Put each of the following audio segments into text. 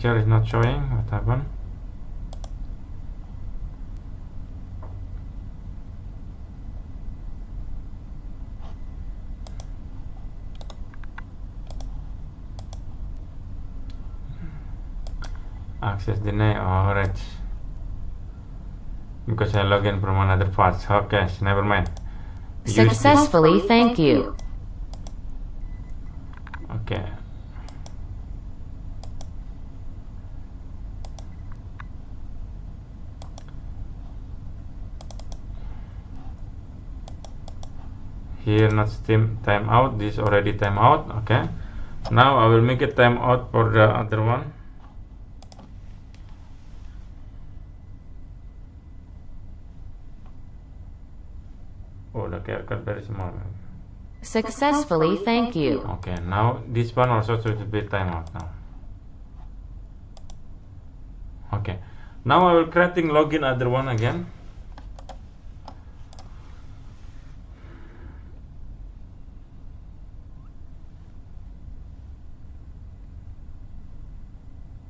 picture is not showing. What happened? Access denied. Alright, because I log in from another path. Okay, so never mind. Successfully, thank you. Okay. Here not Steam timeout. This already timeout. Okay. Now I will make a timeout for the other one. Oh, the Qrcode very small. Successfully, thank you. Okay, now this one also should be timeout now. Okay, now I will creating login other one again.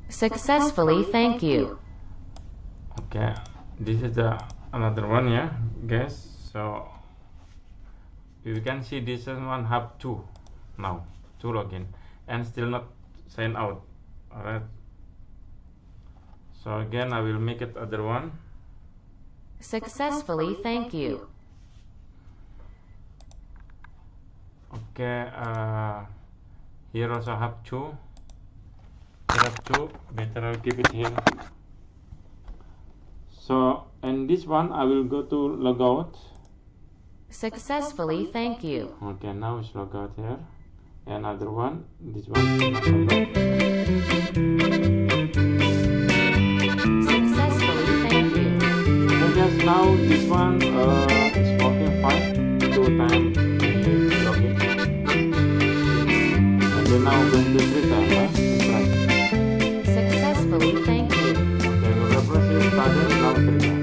Successfully, thank you. Okay, this is the another one, yeah, guys. So you can see this one have two now, two login, and still not sign out. Alright, so again I will make it other one. Successfully, thank you. Okay, here also have two. Here have two. Better I'll keep it here. So in this one I will go to logout. Successfully, thank you. Okay, now it's logout here. Another one, this one. Successfully, thank you. And just now this one is working fine. 2 times login. And then now going to 3 times. Successfully, thank you. Okay, we will press it started now 3 times.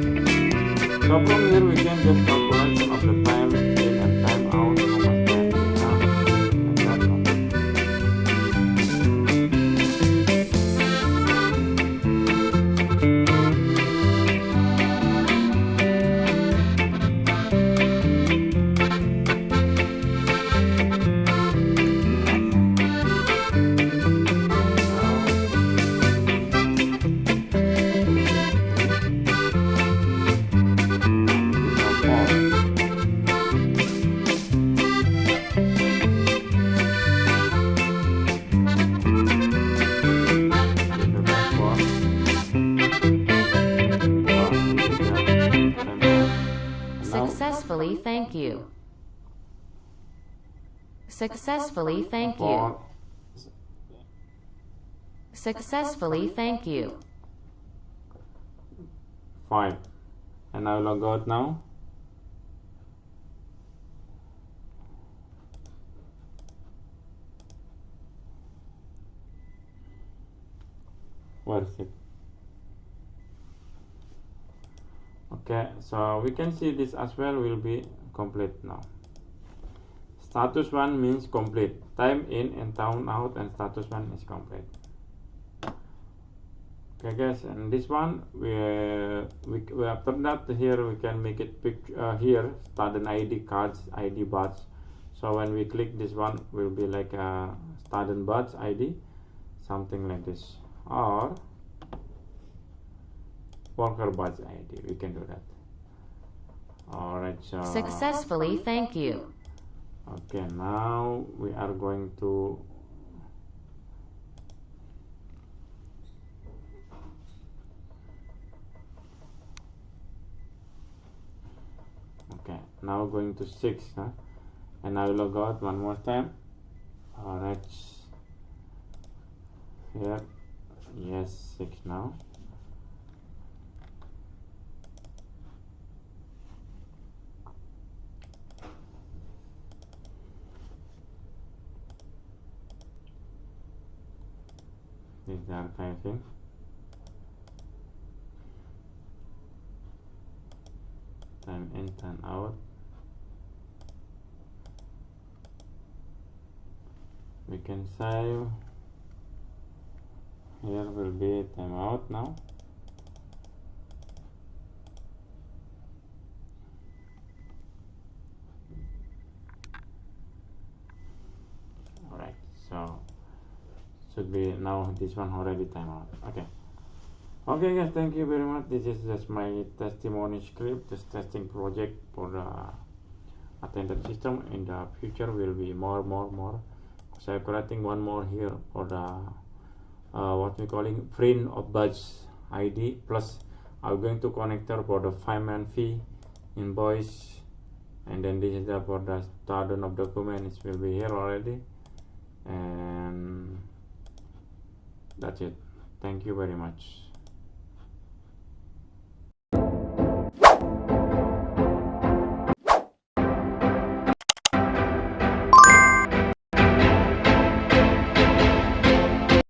So from here we can just calculate of the time in and time out, how much time we have, and that one. Successfully, thank you. Successfully, thank you. Successfully, thank you. 5. And I will log out now. Where is it? Okay, so we can see this as well will be complete now. Status 1 means complete. Time in and time out, and status 1 is complete. Okay guys, and this one we after that here we can make it here student ID cards, ID badge. So when we click this one will be like a student badge ID, something like this, or worker badge ID. We can do that. Alright, so Successfully, thank you. okay, now we are going to now going to 6, huh? And I will log out one more time. Alright, here, yes, 6 now. This is the archiving. Time in, time out. We can save. here will be timeout now. Alright, so should be now this one already timeout. Okay guys, thank you very much. This is just my testimony script, this testing project for the attendance system. In the future will be more. So I'm creating one more here for the what we calling print of badge ID, plus I'm going to connector for the 5-man fee invoice, and then this is the for the stardown of documents will be here already, and that's it. Thank you very much.